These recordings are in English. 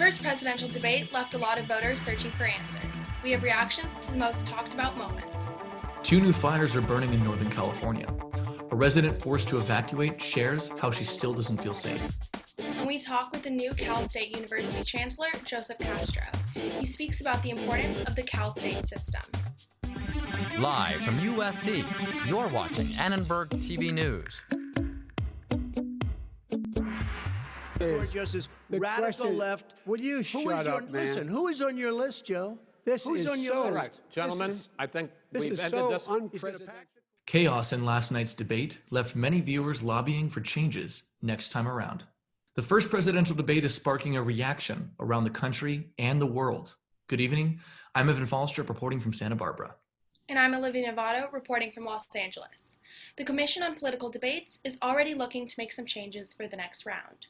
first presidential debate left a lot of voters searching for answers. We have reactions to the most talked about moments. 2 new fires are burning in Northern California. A resident forced to evacuate shares how she still doesn't feel safe. And we talk with the new Cal State University Chancellor, Joseph Castro. He speaks about the importance of the Cal State system. Live from USC, you're watching Annenberg TV News. Justice, radical left. Will you shut up, man? Listen, who is on your list, Joe? Who's on your list? Right. Gentlemen, I think we've ended this. Unprecedented. Chaos in last night's debate left many viewers lobbying for changes next time around. The first presidential debate is sparking a reaction around the country and the world. Good evening. I'm Evan Fallstrup reporting from Santa Barbara. And I'm Olivia Novato reporting from Los Angeles. The Commission on Political Debates is already looking to make some changes for the next round.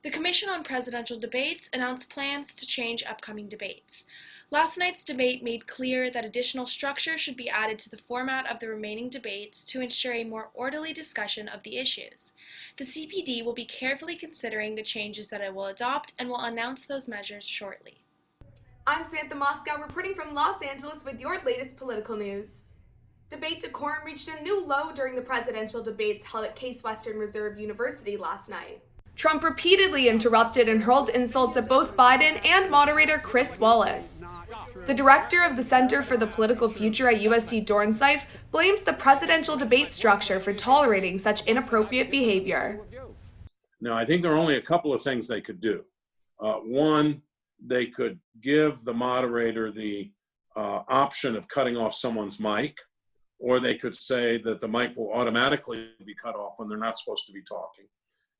The Commission on Presidential Debates announced plans to change upcoming debates. Last night's debate made clear that additional structure should be added to the format of the remaining debates to ensure a more orderly discussion of the issues. The CPD will be carefully considering the changes that it will adopt and will announce those measures shortly. I'm Samantha Moscow reporting from Los Angeles with your latest political news. Debate decorum reached a new low during the presidential debates held at Case Western Reserve University last night. Trump repeatedly interrupted and hurled insults at both Biden and moderator Chris Wallace. The director of the Center for the Political Future at USC Dornsife blames the presidential debate structure for tolerating such inappropriate behavior. Now, I think there are only a couple of things they could do. One, they could give the moderator the option of cutting off someone's mic, or they could say that the mic will automatically be cut off when they're not supposed to be talking.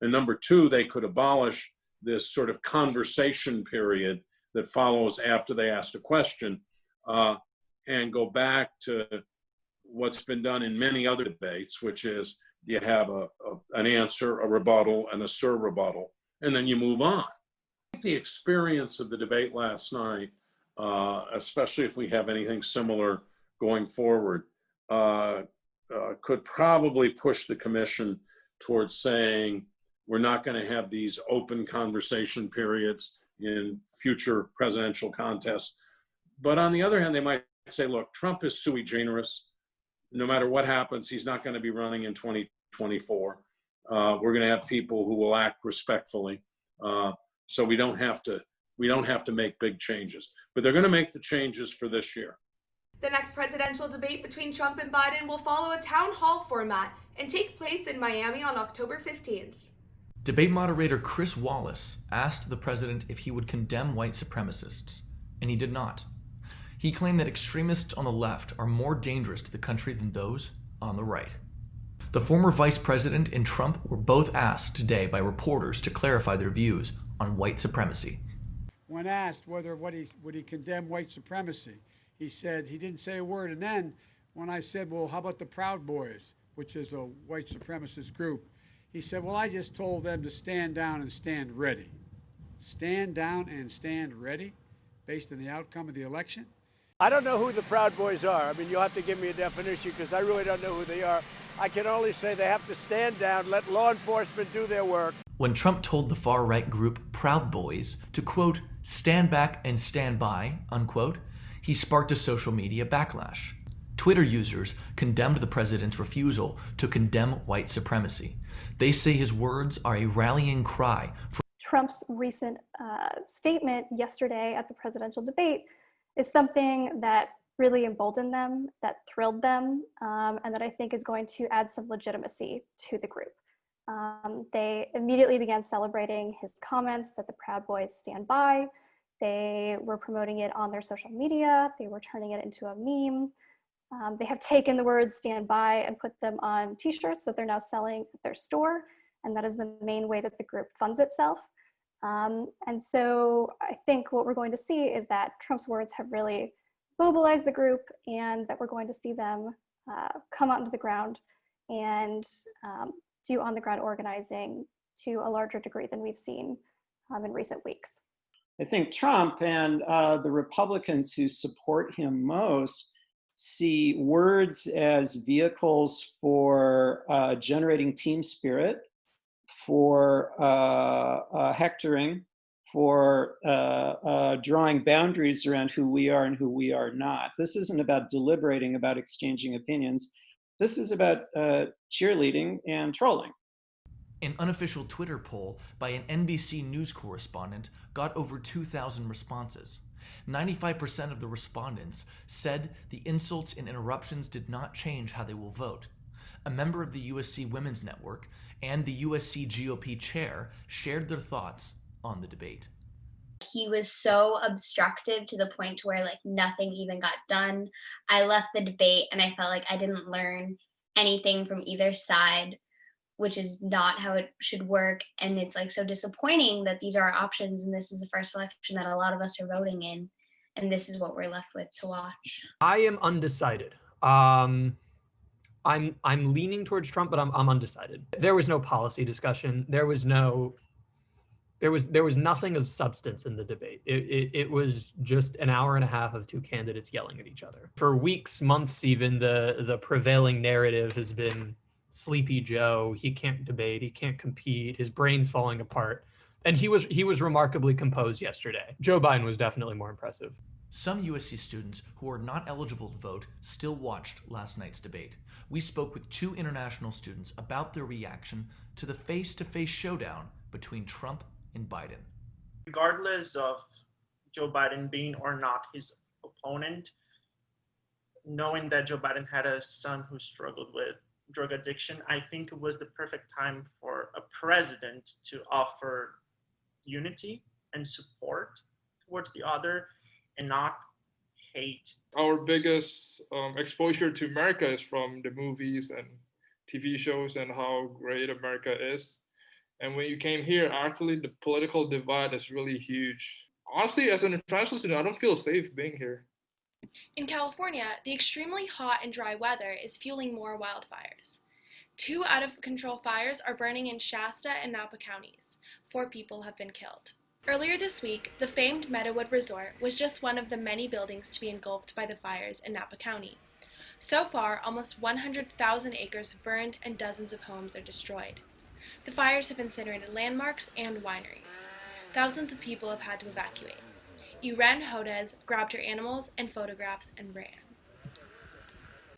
And number two, they could abolish this sort of conversation period that follows after they asked a question and go back to what's been done in many other debates, which is you have an answer, a rebuttal, and a surrebuttal, and then you move on. The experience of the debate last night, especially if we have anything similar going forward, could probably push the commission towards saying we're not going to have these open conversation periods in future presidential contests. But on the other hand, they might say, look, Trump is sui generis. No matter what happens, he's not going to be running in 2024. We're going to have people who will act respectfully. So we don't have to make big changes. But they're going to make the changes for this year. The next presidential debate between Trump and Biden will follow a town hall format and take place in Miami on October 15th. Debate moderator Chris Wallace asked the president if he would condemn white supremacists, and he did not. He claimed that extremists on the left are more dangerous to the country than those on the right. The former vice president and Trump were both asked today by reporters to clarify their views on white supremacy. When asked would he condemn white supremacy, he said he didn't say a word. And then when I said, well, how about the Proud Boys, which is a white supremacist group, he said, well, I just told them to stand down and stand ready. Stand down and stand ready based on the outcome of the election? I don't know who the Proud Boys are. I mean, you'll have to give me a definition because I really don't know who they are. I can only say they have to stand down, let law enforcement do their work. When Trump told the far-right group Proud Boys to, quote, stand back and stand by, unquote, he sparked a social media backlash. Twitter users condemned the president's refusal to condemn white supremacy. They say his words are a rallying cry for Trump's recent statement yesterday at the presidential debate is something that really emboldened them, that thrilled them, and that I think is going to add some legitimacy to the group. They immediately began celebrating his comments that the Proud Boys stand by. They were promoting it on their social media. They were turning it into a meme. They have taken the words stand by and put them on t-shirts that they're now selling at their store. And that is the main way that the group funds itself. And so I think what we're going to see is that Trump's words have really mobilized the group and that we're going to see them come out into the ground and do on-the-ground organizing to a larger degree than we've seen in recent weeks. I think Trump and the Republicans who support him most see words as vehicles for generating team spirit, for hectoring, for drawing boundaries around who we are and who we are not. This isn't about deliberating, about exchanging opinions. This is about cheerleading and trolling. An unofficial Twitter poll by an NBC News correspondent got over 2,000 responses. 95% of the respondents said the insults and interruptions did not change how they will vote. A member of the USC Women's Network and the USC GOP chair shared their thoughts on the debate. He was so obstructive to the point where like nothing even got done. I left the debate and I felt like I didn't learn anything from either side, which is not how it should work. And it's like so disappointing that these are our options and this is the first election that a lot of us are voting in. And this is what we're left with to watch. I am undecided. I'm leaning towards Trump, but I'm undecided. There was no policy discussion. There was nothing of substance in the debate. It was just an hour and a half of two candidates yelling at each other. For weeks, months even, the prevailing narrative has been Sleepy Joe. He can't debate. He can't compete. His brain's falling apart. And he was remarkably composed yesterday. Joe Biden was definitely more impressive. Some USC students who are not eligible to vote still watched last night's debate. We spoke with two international students about their reaction to the face-to-face showdown between Trump and Biden. Regardless of Joe Biden being or not his opponent, knowing that Joe Biden had a son who struggled with drug addiction, I think it was the perfect time for a president to offer unity and support towards the other and not hate. Our biggest exposure to America is from the movies and TV shows and how great America is. And when you came here, actually the political divide is really huge. Honestly, as an international student, I don't feel safe being here. In California, the extremely hot and dry weather is fueling more wildfires. 2 out-of-control fires are burning in Shasta and Napa counties. 4 people have been killed. Earlier this week, the famed Meadowood Resort was just one of the many buildings to be engulfed by the fires in Napa County. So far, almost 100,000 acres have burned and dozens of homes are destroyed. The fires have incinerated landmarks and wineries. Thousands of people have had to evacuate. Iren Hodez grabbed her animals and photographs and ran.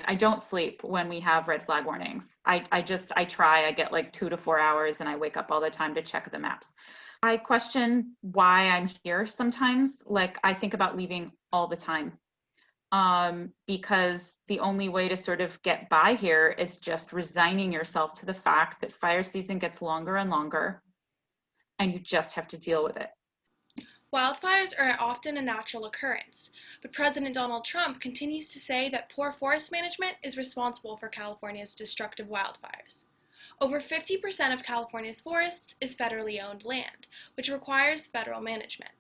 I don't sleep when we have red flag warnings. I try, I get like 2 to 4 hours and I wake up all the time to check the maps. I question why I'm here sometimes. Like I think about leaving all the time because the only way to sort of get by here is just resigning yourself to the fact that fire season gets longer and longer and you just have to deal with it. Wildfires are often a natural occurrence, but President Donald Trump continues to say that poor forest management is responsible for California's destructive wildfires. Over 50% of California's forests is federally owned land, which requires federal management.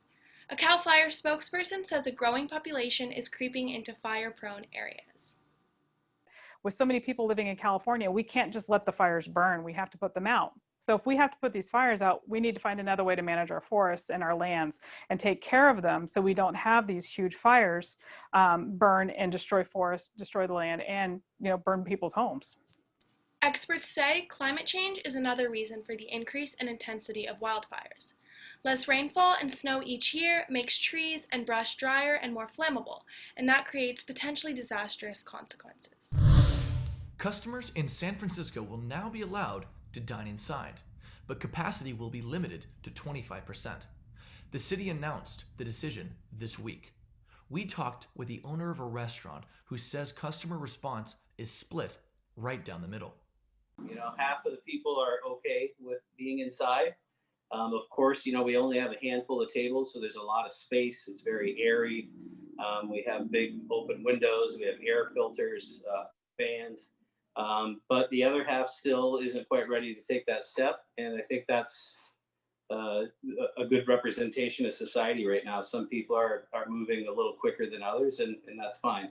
A CAL FIRE spokesperson says a growing population is creeping into fire-prone areas. With so many people living in California, we can't just let the fires burn. We have to put them out. So if we have to put these fires out, we need to find another way to manage our forests and our lands and take care of them so we don't have these huge fires burn and destroy forests, destroy the land, and burn people's homes. Experts say climate change is another reason for the increase in intensity of wildfires. Less rainfall and snow each year makes trees and brush drier and more flammable, and that creates potentially disastrous consequences. Customers in San Francisco will now be allowed to dine inside, but capacity will be limited to 25%. The city announced the decision this week. We talked with the owner of a restaurant who says customer response is split right down the middle. Half of the people are okay with being inside. Of course, we only have a handful of tables, so there's a lot of space. It's very airy. We have big open windows. We have air filters, fans. But the other half still isn't quite ready to take that step. And I think that's a good representation of society right now. Some people are moving a little quicker than others, and that's fine.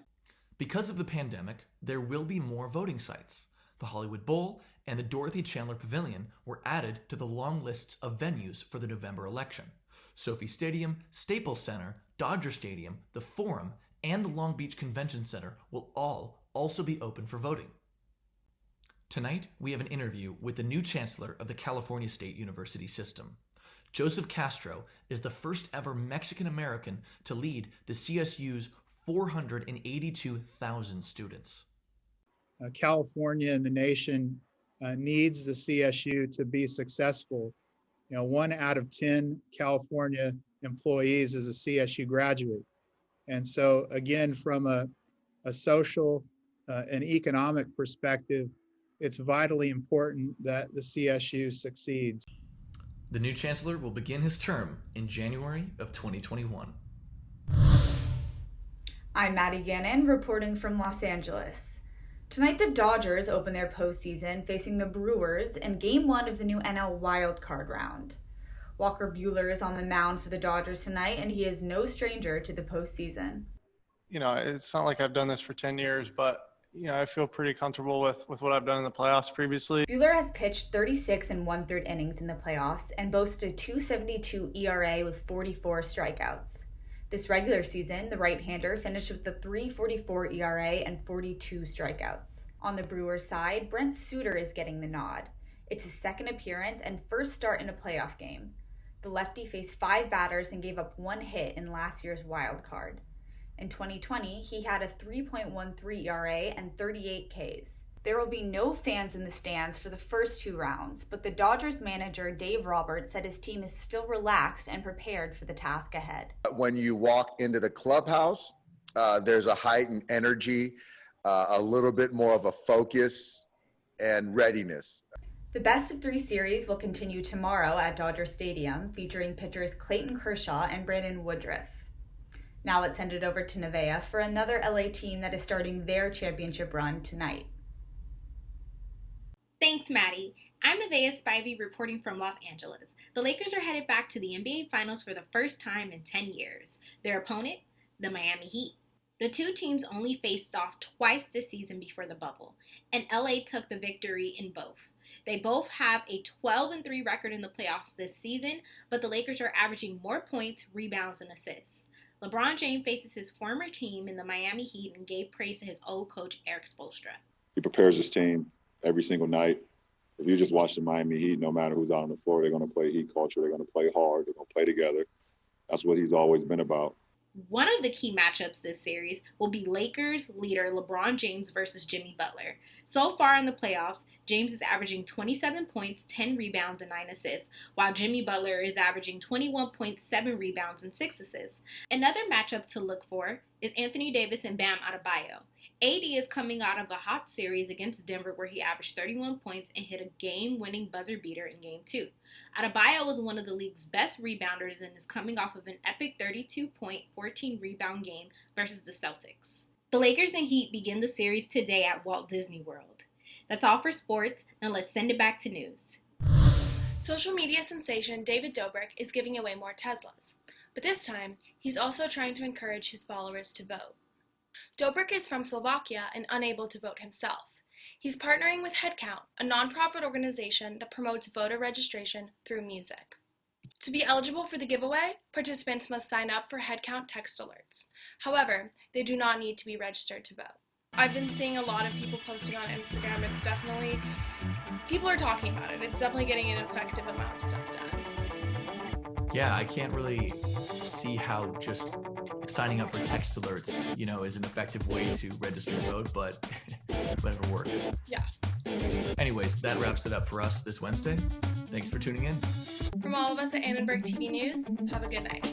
Because of the pandemic, there will be more voting sites. The Hollywood Bowl and the Dorothy Chandler Pavilion were added to the long lists of venues for the November election. Sophie Stadium, Staples Center, Dodger Stadium, the Forum, and the Long Beach Convention Center will all also be open for voting. Tonight, we have an interview with the new chancellor of the California State University system. Joseph Castro is the first ever Mexican American to lead the CSU's 482,000 students. California and the nation needs the CSU to be successful. 1 out of 10 California employees is a CSU graduate. And so again, from a social and economic perspective, it's vitally important that the CSU succeeds. The new chancellor will begin his term in January of 2021. I'm Maddie Gannon reporting from Los Angeles. Tonight, the Dodgers open their postseason facing the Brewers in Game 1 of the new NL wildcard round. Walker Buehler is on the mound for the Dodgers tonight, and he is no stranger to the postseason. It's not like I've done this for 10 years, but I feel pretty comfortable with what I've done in the playoffs previously. Buehler has pitched 36 1/3 innings in the playoffs and boasts a .272 ERA with 44 strikeouts. This regular season, the right-hander finished with a .344 ERA and 42 strikeouts. On the Brewers side, Brent Suter is getting the nod. It's his second appearance and first start in a playoff game. The lefty faced 5 batters and gave up 1 hit in last year's wild card. In 2020, he had a .313 ERA and 38 Ks. There will be no fans in the stands for the first 2 rounds, but the Dodgers manager Dave Roberts said his team is still relaxed and prepared for the task ahead. When you walk into the clubhouse, there's a heightened energy, a little bit more of a focus and readiness. The best of 3 series will continue tomorrow at Dodger Stadium, featuring pitchers Clayton Kershaw and Brandon Woodruff. Now let's send it over to Nevaeh for another LA team that is starting their championship run tonight. Thanks, Maddie. I'm Nevaeh Spivey reporting from Los Angeles. The Lakers are headed back to the NBA Finals for the first time in 10 years. Their opponent, the Miami Heat. The 2 teams only faced off twice this season before the bubble, and LA took the victory in both. They both have a 12-3 record in the playoffs this season, but the Lakers are averaging more points, rebounds, and assists. LeBron James faces his former team in the Miami Heat and gave praise to his old coach, Eric Spoelstra. He prepares his team every single night. If you just watch the Miami Heat, no matter who's out on the floor, they're going to play Heat culture. They're going to play hard. They're going to play together. That's what he's always been about. One of the key matchups this series will be Lakers leader LeBron James versus Jimmy Butler. So far in the playoffs, James is averaging 27 points, 10 rebounds, and 9 assists, while Jimmy Butler is averaging 21.7 rebounds and 6 assists. Another matchup to look for is Anthony Davis and Bam Adebayo. AD is coming out of a hot series against Denver where he averaged 31 points and hit a game-winning buzzer beater in Game 2. Adebayo was one of the league's best rebounders and is coming off of an epic 32-point, 14-rebound game versus the Celtics. The Lakers and Heat begin the series today at Walt Disney World. That's all for sports. Now let's send it back to news. Social media sensation David Dobrik is giving away more Teslas, but this time he's also trying to encourage his followers to vote. Dobrik is from Slovakia and unable to vote himself. He's partnering with Headcount, a nonprofit organization that promotes voter registration through music. To be eligible for the giveaway, participants must sign up for Headcount text alerts. However, they do not need to be registered to vote. I've been seeing a lot of people posting on Instagram. People are talking about it. It's definitely getting an effective amount of stuff done. Yeah, I can't really see how just signing up for text alerts, is an effective way to register to vote, but whatever works. Yeah. Anyways, that wraps it up for us this Wednesday. Thanks for tuning in. From all of us at Annenberg TV News, have a good night.